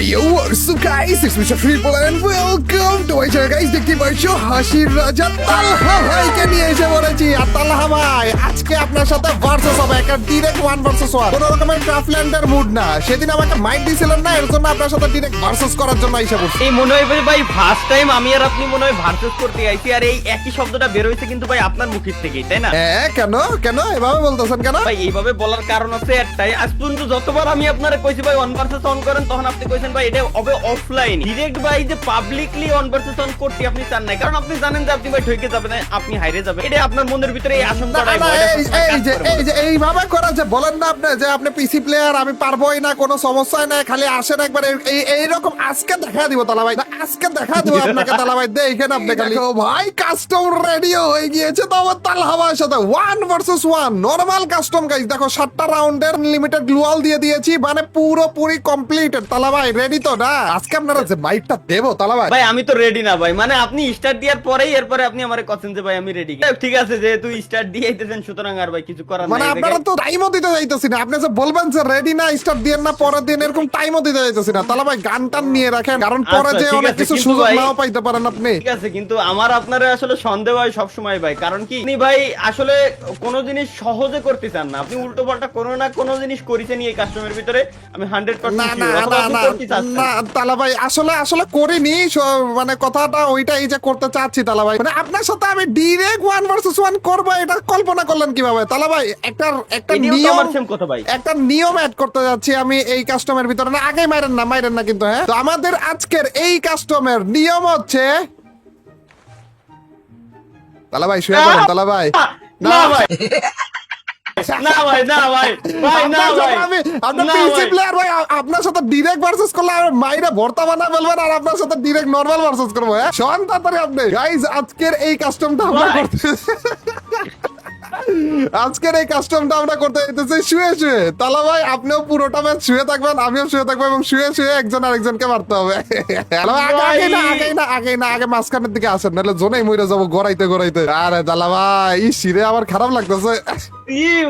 Yo, what's up guys? It's Mr. Triple and welcome to my channel guys. দেখতে পাচ্ছ হাসির রাজা তালহা ভাইকে নিয়ে এসে পড়েছি। আর তালহা ভাই আজকে আপনার সাথে ভার্সেস হবে, একটা ডিরেক্ট 1 ভার্সেস 1। কোনো রকমের ক্রাফল্যান্ডের মুড না। সেদিন আমাকে মাইন্ড দিছিলেন না, এর জন্য আপনার সাথে ডিরেক্ট ভার্সেস করার জন্য এসে পড়ছি। এই মনে হয় ভাই ফার্স্ট টাইম আমি আর আপনি মনে হয় ভার্সেস করতে আইছি, আর এই একই শব্দটা বের হইছে কিন্তু ভাই আপনার মুখের থেকেই, তাই না? হ্যাঁ, কেন কেন এভাবে বলতেছেন কেন? ভাই এইভাবে বলার কারণ আছে একটাই, আজ পর্যন্ত যতবার আমি আপনারে কইছি ভাই 1 ভার্সেস 1 করেন, তখন আপনি কইছেন ভাই এটা হবে অফলাইন। ডিরেক্ট ভাই যে পাবলিকলি 1 ভার্সেস 1 করতে আপনি চান না, কারণ আপনি জানেন যে আপনি ভাই ঠকে যাবেন, আপনি হাইরে যাবেন। এটা আপনার মনের ভিতরে এই আশঙ্কাটাই এইভাবে করা যে বলেন না আপনি যে আপনি পিসি প্লেয়ার, আমি পারবোই না, কোনো সমস্যা নাই, খালি আসেন একবার। এইরকম আজকে দেখা দিব তালা ভাই, আজকে দেখা দিব আপনাকে তালা ভাই। দেখেন আপনি খালি ভাই কাস্টম রেডি হয়ে গিয়েছে তো আমার তালহা ভাইয়ের সাথে 1 ভার্সেস 1 নরমাল কাস্টম গাইস। দেখো 7টা রাউন্ডের লিমিটেড গ্লুয়াল দিয়ে দিয়েছি, মানে পুরোপুরি কমপ্লিটেড। তালা ভাই রেডি তো না? আজকে আপনারা যে মাইকটা দেবো তালা ভাই। ভাই আমি তো রেডি না ভাই, মানে আপনি স্টার্ট দেওয়ার পরেই এরপরে আপনি আমারে কথা যে ভাই আমি রেডি। ঠিক আছে, যেহেতু স্টার্ট দিয়ে আইতেছেন সুতরাং আর ভাই কিছু করার নাই। মানে আপনারা তো টাইমও দিতে যাইতেছি না, আপনি যে বলবেন যে রেডি না, স্টার্ট দিয়েন না, পরের দিন, এরকম টাইমও দিতে যাইতেছি না। তাহলে ভাই গান টান নিয়ে রাখেন, কারণ পরে যে অনেক কিছু সুযোগ নাও পাইতে পারেন আপনি। ঠিক আছে, কিন্তু আমার আপনারা আসলে সন্দেহ হয় সবসময় ভাই, কারণ কি আপনি ভাই আসলে কোনো জিনিস সহজে করতে চান না, আপনি উল্টো পাল্টা কোনো না কোনো জিনিস করেছেন এই কাস্টমের ভিতরে। আমি 100% না তালা ভাই আসলে আসলে করিনি, মানে কথাটা ওইটাই যে করতে চাচ্ছি তালা ভাই। মানে আপনার সাথে আমি ডিরেক্ট 1 ভার্সেস 1 করবো, এটা কল্পনা করলেন কিভাবে তালা ভাই? একটা নিয়ম অ্যাড করতে যাচ্ছি আমি এই কাস্টমের ভিতরে। না আগে মাইরেন না কিন্তু। হ্যাঁ, তো আমাদের আজকের এই কাস্টমের নিয়ম হচ্ছে তালা ভাই শুয়ে পড়েন তালা ভাই। না ভাই না ভাই না ভাই ভাই না ভাই আপনার পিসি প্লেয়ার ভাই, আপনার সাথে ডাইরেক্ট ভার্সেস করলে আমি মাইরা ভর্তা বানা বলবেন, আর আপনার সাথে ডাইরেক্ট নরমাল ভার্সেস করব। হ্যাঁ শোন তাড়াতাড়ি আপনি গাইস, আজকের এই কাস্টমটা আমরা করতে যাইতেছি শুয়ে শুয়ে। তালা ভাই আপনিও পুরোটা ম্যাচ শুয়ে থাকবেন, আমিও শুয়ে থাকবো, এবং শুয়ে শুয়ে একজন আরেকজনকে মারতে হবে। আগে মাঝখানের দিকে আসেন, নাহলে জোনেই মরে যাবো গড়াইতে। আরে তালা ভাই শিরে আমার খারাপ লাগতেছে।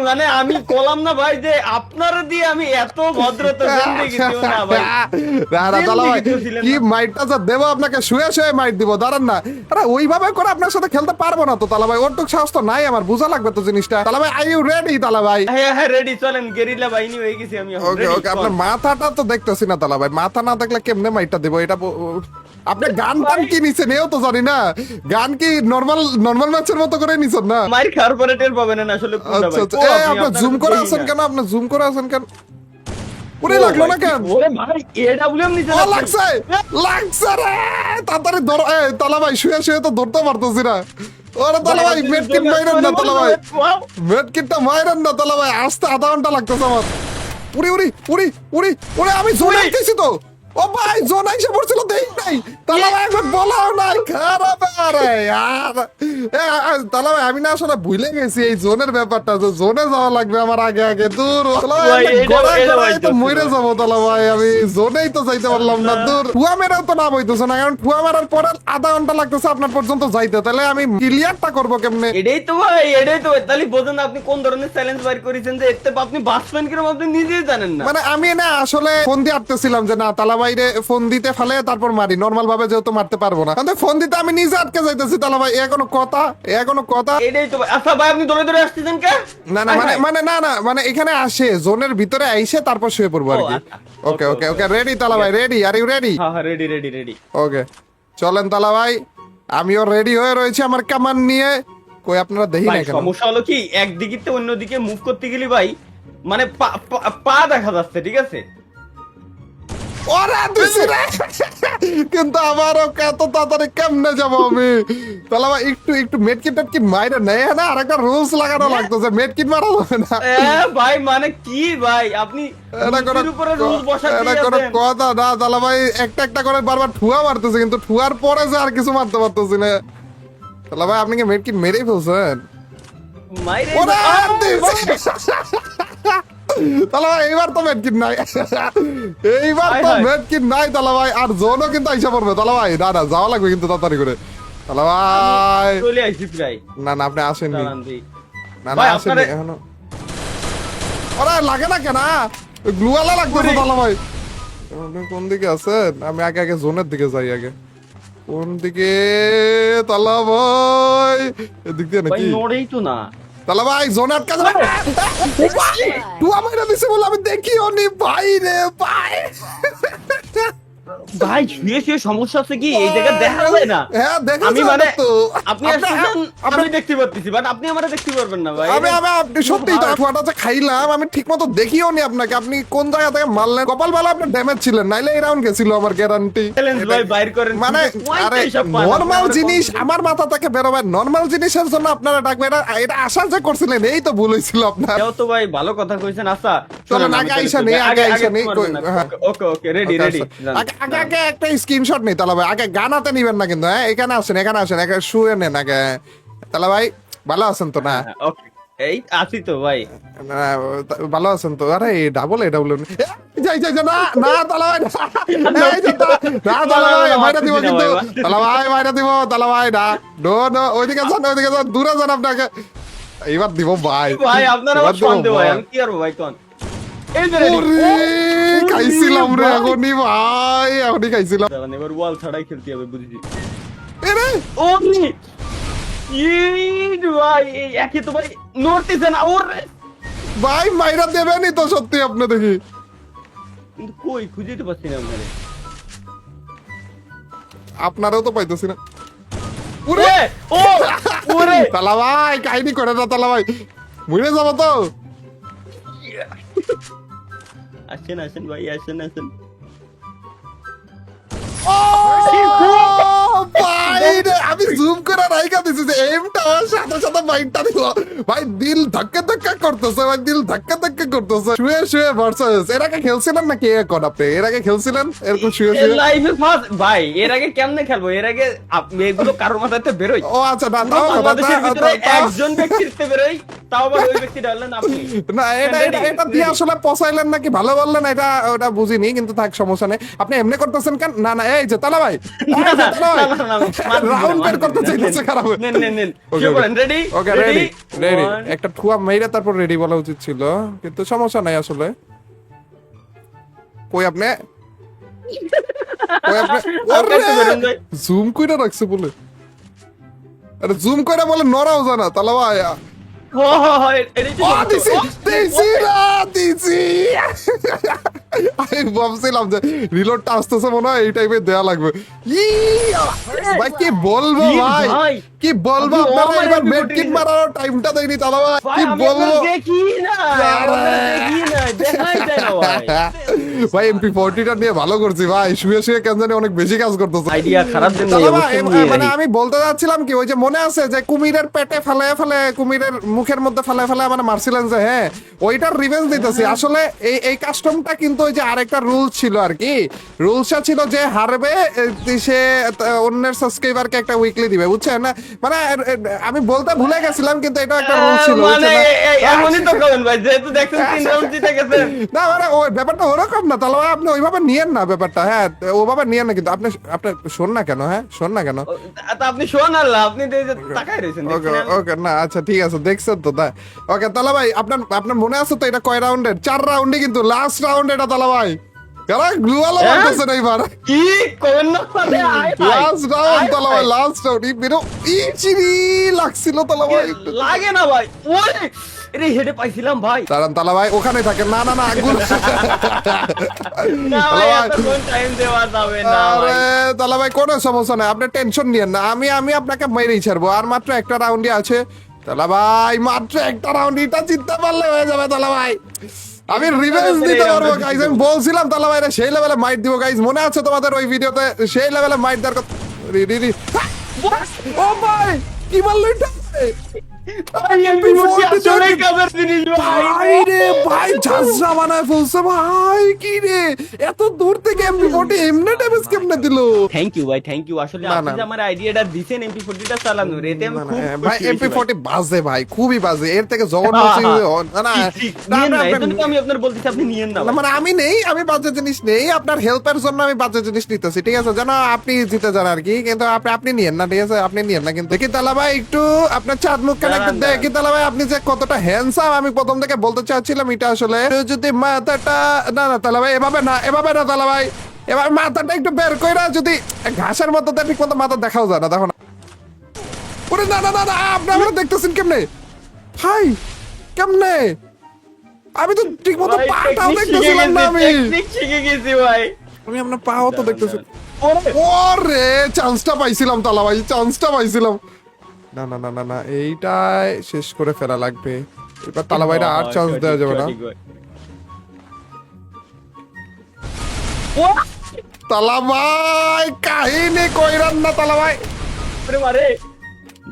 মানে আমি কলাম না ভাই যে আপনার দিয়ে আমি এত ভদ্রতা কি মাইটটা যা দেবো আপনাকে, শুয়ে শুয়ে মাইট দিব, দাঁড়ান না। আরে ওইভাবে করে আপনার সাথে খেলতে পারবো না তো তালা ভাই, ওরটুক সাহস তো নাই আমার, বোঝা লাগবে তো জিনিসটা। তালা ভাই আর ইউ রেডি তালা ভাই? হ্যাঁ রেডি, চলেন গেরিলা বাহিনী হয়ে গেছি আমি। ওকে আপনার মাথাটা তো দেখতেছি না তালা ভাই, মাথা না দেখলে কেমনে মাইটটা দেবো এটা? আপনি গান টান কি নিছেন এও তো জানি না, গান কি নরমাল ম্যাচের মতো করে নিছেন না? মার খাওয়ার পরে টের পাবেন না আসলে। আপনি জুম করে আছেন কেন? পুরো লাগলো না কেন? ওরে ভাই এডব্লিউএম নিচে লাগছে রে, তাড়াতাড়ি ধরো। তালা ভাই শুয়ে তো ধরতে পারতেছি না। ওরে তালা ভাই মেডকিট মাইরেন না তালা ভাই, মেডকিটটা মাইরেন না তালা ভাই, আসতে আধা ঘন্টা লাগতেছে আমার। উড়ি আমি জোনে গেছি তো। ও ভাই জোন আইসা পড়ছিল, দেই নাই তালা ভাই, একবার বলাও নাই। খারাপ আরে यार তালা ভাই আমি না আসলে ভুলে গেছি এই জোনের ব্যাপারটা, যে জোনে যাওয়া লাগবে আমার আগে। দূর তালা ভাই তো মরে যাবো তালা ভাই, আমি জোনেই তো যাইতে পারলাম না। দূর ফুয়া মেরাও তো নাম হইতেছে না, কারণ ফুয়া মেরার পরে আধা ঘন্টা লাগতেছে আপনার পর্যন্ত যাইতে। তাহলে আমি ক্লিয়ারটা করবো কেমনে? এটাই তো ভাই তাহলে বোঝেন আপনি কোন ধরনের চ্যালেঞ্জ বাইর করেছেন, যে এতে আপনি বাসবেন কিরকম আপনি নিজেই জানেন না। মানে আমি না আসলে ফোন দিয়ে আটতেছিলাম যে না তালা ভাইরে ফোন দিতে ফেলে তারপর মারি, নরমাল ভাবে যেহেতু মারতে পারবো না, কিন্তু ফোন দিতে আমি নিজে আটকে যাইতেছি তালা ভাই। এখনো কথা এটাই তো। আচ্ছা ভাই আপনি দৌড়ে আসতেছেন কে? না মানে এখানে আসে জোনের ভিতরে আইসে তারপর শুয়ে পড়বো আর কি। ওকে রেডি তালা ভাই, রেডি? Are you ready? হ্যাঁ রেডি। ওকে চলেন তালা ভাই, আমিও রেডি হয়ে রয়েছি আমার কামান নিয়ে। কই আপনারা দেখি না কেন? সমস্যা হলো কি একদিকে তো অন্যদিকে মুভ করতে গেলি ভাই মানে পা দেখা যাচ্ছে, ঠিক আছে? কিন্তু আমারও এত তাড়াতাড়ি কেমনে যাবো আমি? তাহলে ভাই একটু মেডকিট মাইরে নেই না, আর একটা রুলস লাগানো লাগতেছে, মেডকিট মারা যাবে না ভাই। মানে কি ভাই আপনি কথা না তাহলে ভাই, একটা করে বারবার ঠুয়া মারতেছে, কিন্তু ঠুয়ার পরে যে আর কিছু মারতে পারতেছি না। তাহলে ভাই আপনি কি মেডকিট মেরেই ফেলছেন? তাহলে ভাই এইবার তো মেডকিট নাই তাহলে ভাই, আর জোনও কিন্তু আইসা পড়বে তাহলে ভাই। না যাওয়া লাগবে কিন্তু তাড়াতাড়ি করে তাহলে ভাই। চলে আইছি প্রায়। না আপনি আসেননি, না আসেননি এখনো। ওরে লাগে না কেন? গ্লুওয়ালা লাগতেছে তাহলে ভাই। আপনি কোন দিকে আছেন? আমি আগে আগে জোনের দিকে যাই আগে। কোন দিকে? তালা ভাই এদিক দিয়ে ভাই নাকি? নড়েই তো না। তালা ভাই জোনের কাছে টুয়া মাইরা দিছে বলে আমি দেখিও নি ভাই রে ভাই। ভাই শুয়ে শুয়ে সমস্যা হচ্ছে কি এই জায়গা দেখা যায় না। হ্যাঁ দেখা আমি যায় মানে তো। আপনি আসছেন আমি দেখতে পাচ্ছি বাট আপনি আমারে দেখতে পারবেন না ভাই। আপনি সত্যি তো ঠুয়াটা যে খাইলাম আমি ঠিক মতো দেখিও নি আপনাকে। আপনি কোন জায়গা থেকে মারলেন? কপাল বেলা আপনি ড্যামেজ ছিলেন, নাইলে এই রাউন্ড গেছিল আমার গ্যারান্টি। চ্যালেঞ্জ ভাই বাইর করেন। মানে আরে নরমাল জিনিস আমার মাথা থেকে বেরোবে, নরমাল জিনিসের জন্য আপনারা ডাকবেন। এটা আশা যে করছিলেন এই তো ভুল হয়েছিল আপনার। এও তো ভাই ভালো কথা কইছেন। আচ্ছা চলো আগে আইসা নেই, আগে আইসা নেই। ওকে ওকে রেডি রেডি। আগে আগে একটা স্ক্রিনশট নেই তালা ভাই। আগে গান হাতে নিবেন না কিন্তু। হ্যাঁ এখানে আসেন, এখানে আসেন, এখানে শুয়ে নেন আগে। তালা ভাই ভালো আছেন তো? না ওকে এই আছি তো ভাই। না, ভালো আছেন তো? আরে ডাবল যাই যাই যা, না না তালা ভাই না, না তালা ভাই মাইরা দিব কিন্তু। তালা ভাই মাইরা দিব, তালা ভাই না, নো নো ওইদিকে যান, ওইদিকে যান, দূরে যান আপনাকে। এবার দিব ভাই। ভাই আপনারা এবার দিব সন্দেহ ভাই আমি কি করব ভাই কোন। এই যে ready। ওরে খাইছিলাম রে ভাই। এখনই ভাই, এখনই খাইছিলাম। দাঁড়ান এবার ওয়াল ছাড়াই খেলতে হবে বুঝেছি। এরে ও নি ইড ভাই এই একই তো ভাই নড়তেছে না ওরে। ভাই মাইরা দেবেনই তো সত্যি আপনি দেখি। কিন্তু কই খুঁজে তো পাচ্ছি না আপনারে। আপনারাও তো পাইতেছি না। ওরে ওরে ও ওরে তালা ভাই কাহিনী করে না তালা ভাই, মরে যাবো তো। আসেন আসেন ভাই আসেন আসেন। ও ভাই রে, আমি জুম করে রাইখা দিছি যে এমটা আমার সাথে সাথে মাইন্ডটা দিল। ভাই দিল ধাক্কা ধাক্কা করতেছে, ভাই দিল ধাক্কা ধাক্কা করতেছে। শুয়ে শুয়ে ভার্সেস এর আগে খেলছিলেন নাকি এখন আপনি? এর আগে খেলছিলেন এরকম শুয়ে শুয়ে? লাইভে ফার্স্ট ভাই এর আগে কেমনে খেলবো? এর আগে এগুলো কারোর মাথাতে বেরোয়। ও আচ্ছা না পুরো তাও বাংলাদেশের ভিতরে একজন ব্যক্তিতে বেরোয়, তাও আবার ওই ব্যক্তিটা হলেন আপনি। না এটা দিয়ে আসলে পচাইলেন নাকি ভালো বললেন এটা ওটা বুঝিনি, কিন্তু থাক সমস্যা নেই। আপনি এমনি করতেছেন কেন? না না এই যে তালা ভাই রাউন্ড বের করতে চাইতেছে খারাপ। নেন নেন নেন শুরু করেন। Ready okay ready ready. একটা ঠুয়া মেইরা তারপর রেডি বলা উচিত ছিল, কিন্তু সমস্যা নাই আসলে। কই আপনি? কই আপনি? জুম কইরা রাখছে বলে। আরে জুম কইরা বলে নড়াও জানা তালা ভাই। আমি ভাবছিলাম যে রিলোডটা আসতেছে মনে হয় এই টাইপের দেয়া লাগবে। ভাই কি বলবো ভাই, কি বলবো আপনারা এবার মেডকিট মারার টাইমটা দেয়নি তালা ভাই, কি বলবো। ভাই MP40টা নিয়ে ভালো করছি ভাই, শুয়ে শুয়ে কেন জানি অনেক বেশি কাজ করতেছে। আইডিয়া খারাপ দেন তালা ভাই, মানে আমি বলতে যাচ্ছিলাম কি, ওই যে মনে আছে যে কুমিরের পেটে ফেলায় ফেলে, কুমিরের মুখের মধ্যে ফেলায় ফেলে মানে মারছিলেন যে, হ্যাঁ ওইটার রিভেঞ্জ দিতেছি আসলে। এই কাস্টমটা কিন্তু ওই যে আরেকটা রুলস ছিল আর কি। রুলসটা ছিল যে হারবে সে অন্যের সাবস্ক্রাইবারকে একটা উইকলি দিবে, বুঝছেন না? মানে আমি বলতে ভুলে গেছিলাম, কিন্তু এটা একটা রুল ছিল। মানে এমনই তো করেন ভাই, যেহেতু দেখছেন 3 রাউন্ড জিতে গেছেন। না মানে ওই ব্যাপারটা ওরকম না তাহলে ভাই, আপনি ওইভাবে নিয়েন না ব্যাপারটা। হ্যাঁ ওভাবে নিয়েন না, কিন্তু আপনি শোন না কেন? হ্যাঁ শোন না কেন? তা আপনি শোন আল্লাহ, আপনি তাকাই রয়েছেন। ওকে ওকে না আচ্ছা ঠিক আছে, দেখছেন তো তাই। ওকে তালা ভাই আপনার মনে আছে তো এটা কয় রাউন্ডের? 4 রাউন্ডে, কিন্তু লাস্ট রাউন্ড এটা তালা ভাই। কারা গ্লুয়ালা মারতেছে না এবার? কি কোন না মানে লাস্ট রাউন্ড তালা ভাই, লাস্ট রাউন্ড। ই চিরি লাগছিল তালা ভাই। লাগে না ভাই। ওরে এরে হেডে পাইছিলাম ভাই। দাঁড়ান তালা ভাই ওখানে থাকে। না না না আগুন। না ভাই এত কোন টাইম দেওয়া যাবে না ভাই। আরে তালা ভাই কোনো সমস্যা নাই, আপনি টেনশন নিয়েন না। আমি আপনাকে মেরেই ছাড়বো। আর মাত্র একটা রাউন্ডই আছে তালা ভাই, মাত্র একটা রাউন্ড। এটা জিততে পারলে হয়ে যাবে তালা ভাই। আমি রিভেঞ্জ দিতে পারবো গাইস। আমি বলছিলাম তালা ভাই সেই লেভেলে মাইট দিব গাইস, মনে আছে তোমাদের ওই ভিডিওতে? সেই লেভেলে মাইট দেওয়ার কথা। ও ভাই কি বললো এটা? ভাই ঝাঁঝরা বানায় ফেলছে ভাই। কি রে এত দূর থেকে MP40 এমনি ড্যামেজ কেমনে দিল? থ্যাংক ইউ ভাই, থ্যাংক ইউ। আসলে আপনি যে আমার আইডিয়াটা দিবেন MP40টা চালানোর, এতে আমি খুব ভাই MP40 বাজে ভাই, খুবই বাজে। এর থেকে জঘন্য এজন্য তো আমি আপনার বলতেছি আপনি নিয়েন না। মানে আমি নেই, আমি বাজে জিনিস নেই। আপনার হেল্পের জন্য আমি বাজে জিনিস নিতেছি, ঠিক আছে? যেন আপনি জিতে যান আর কি, কিন্তু আপনি নিয়েন না, ঠিক আছে? আপনি নিয়েন না কিন্তু। দেখি তালা ভাই একটু আপনার চাঁদ মুখ কেন একটু দেখি তালা ভাই আপনি যে কতটা হ্যান্ডসাম। আমি প্রথম থেকে বলতে চাচ্ছিলাম এটা আসলে যদি মাথাটা না না তালা ভাই এভাবে না তালা ভাই, এবার মাথাটা একটু বের কইরা যদি ঘাসের মতো ঠিক মতো মাথা দেখাও যায় না, দেখো না। ওরে না না না না আপনি আমরা দেখতেছেন কেমনে ভাই, কেমনে? আমি তো ঠিক মতো পাটাও দেখতেছিলাম না। আমি শিখে গেছি ভাই। আমি আপনার পাও তো দেখতেছি। ওরে চান্সটা পাইছিলাম তালা ভাই, চান্সটা পাইছিলাম। না না না না না এইটাই শেষ করে ফেলা লাগবে এবার তালা ভাইরা, আর চান্স দেওয়া যাবে না। তালা ভাই কাহিনী কইরান না তালা ভাই।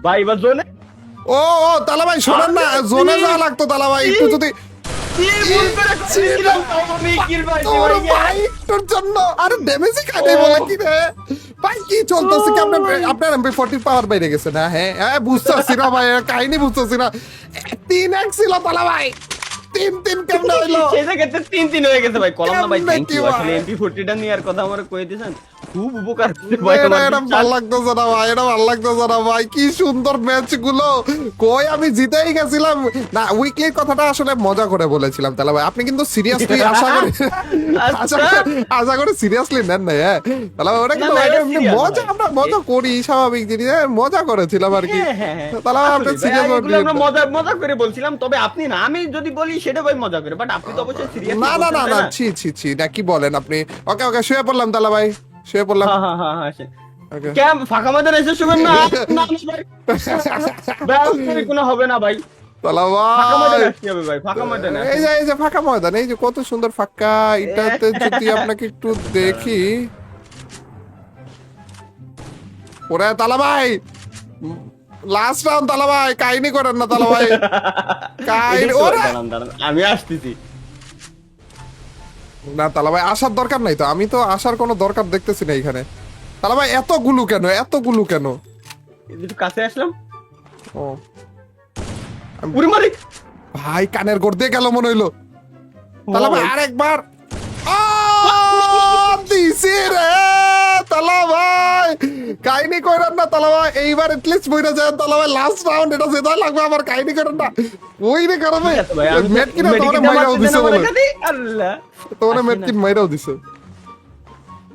ভাই এবার জোনে ও ও তালা ভাই শোনেন না, জোনে যাওয়া লাগতো তালা ভাই একটু যদি একটুর জন্য। আরে ড্যামেজই খাইনি বলে কি রে ভাই, কি চলতেছে কি আপনার MP40 পাওয়ার বাইরে গেছে না? হ্যাঁ হ্যাঁ বুঝতেছি না ভাই, কাহিনী বুঝতেছি না। 3x ছিল তালা ভাই, 3 কেমনে হইলো? সেই জায়গাতে 3 হয়ে গেছে ভাই। কলম না ভাই, কেমনে থ্যাংক কি ইউ। ভাই? আসলে MP40 টা নিয়ে আর কথা আমার কই দিয়েছেন, খুব উপকার হচ্ছে ভাই আমার। এটা ভালো লাগতেছে না ভাই, এটা ভালো লাগতেছে না ভাই। কি সুন্দর ম্যাচ গুলো, কই আমি জিতেই গেছিলাম না। উইকলির কথাটা আসলে মজা করে বলেছিলাম তাহলে ভাই, আপনি কিন্তু সিরিয়াসলি আশা করে সিরিয়াসলি নেন না। হ্যাঁ তাহলে ওটা কিন্তু না, এটা এমনি serious মজা, ভাই। আমরা মজা করি স্বাভাবিক জিনিস, মজা করেছিলাম আর কি। তাহলে আপনি সিরিয়াস আমরা মজা করে বলছিলাম, তবে আপনি না, আমি যদি বলি সেটা ভাই মজা করে, বাট আপনি তো অবশ্যই সিরিয়াস। না না না না ছি ছি ছি না, কি বলেন আপনি? ওকে ওকে শুয়ে পড়লাম তাহলে ভাই, শুয়ে পড়লাম। Okay. কেম ফাঁকা ময়দান এসে শুবেন না? না, ভাই ব্যাস কোনো হবে না ভাই। তাহলে ফাঁকা ভাই ময়দানে আসতে হবে ভাই, ফাঁকা ময়দানে। এই যে ফাঁকা ময়দান, এই যে কত সুন্দর ফাঁকা, এটাতে যদি আপনাকে একটু দেখি। ওরে তালা ভাই লাস্ট রাউন্ড তালা ভাই, কাহিনী করেন না তালা ভাই, কাহিনী। ওরে দাঁড়ান, আমি আসতেছি। না তালা ভাই আসার দরকার নাই তো, আমি তো আসার কোনো দরকার দেখতেছি না এখানে। তালা ভাই এত গুলু কেন? একটু কাছে আসলাম। ও উড়ি মারি ভাই, কানের গোড় দিয়ে গেল মনে হইলো। তালা ভাই আরেকবার দিছি রে তালা ভাই, কাহিনী করেন না তালা ভাই, এইবার এটলিস্ট বইরা যায় তালা ভাই। লাস্ট রাউন্ড এটা যেটা লাগবে আমার, কাহিনী করেন না। ওই রে কারণে মেট কিনা তোমার মাইরাও দিছে বলে, আল্লাহ তোমার মেট কিন মাইরাও দিছে।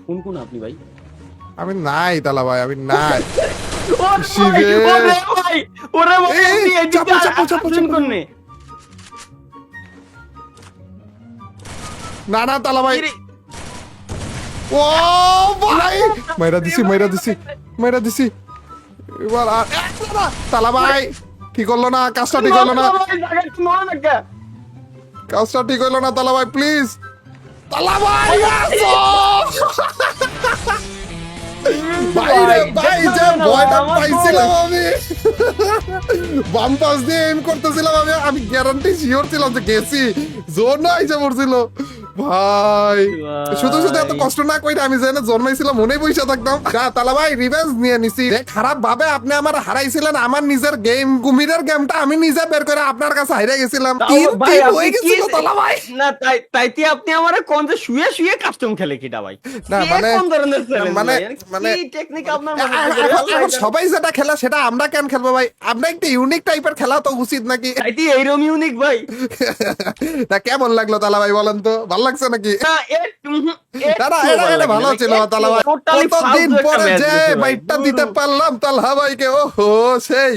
কোন কোন আপনি ভাই? আমি নাই তালা ভাই, আমি নাই। না না তালা ভাই, ও ভাই মাইরা দিছি এবার আর তালা ভাই ঠিক হলো না, কাজটা ঠিক হলো না তালা ভাই, প্লিজ তালা ভাই। ভাই যে ভয়টা পাইছিলাম আমি, বাম পাশ দিয়ে এম করতেছিলাম আমি গ্যারান্টি শিওর ছিলাম যে গেছি, জোর না আইসা পড়ছিল ভাই। শুধু এত কষ্ট না কইরা আমি যেন জন্মাইছিলাম মনে বইসা থাকতাম। তালা ভাই রিভেঞ্জ নিয়ে নিছি, খারাপ ভাবে আপনি আমার হারাইছিলেন। আমার নিজের গেম, কুমিরের গেমটা আমি নিজে বের করে আপনার কাছে হাইরা গেছিলাম। হয়ে গেছিল তালা ভাই। না তাইতে আপনি আমারে কোন যে শুয়ে শুয়ে কাস্টম খেলে কিটা ভাই? না মানে কোন ধরনের চ্যালেঞ্জ মানে মানে কি টেকনিক আপনার এখন সবাই যেটা খেলা সেটা আমরা কেন খেলবো ভাই? আমরা একটা ইউনিক টাইপের খেলা তো উচিত নাকি? তাইতে এইরকম ইউনিক ভাই। না কেমন লাগলো তালা ভাই বলেন তো, ভালো লাগছে নাকি? না এটা ভালো ছিল তালা ভাই। কতদিন পরে যে বাইটটা দিতে পারলাম তালা ভাইকে, ওহো সেই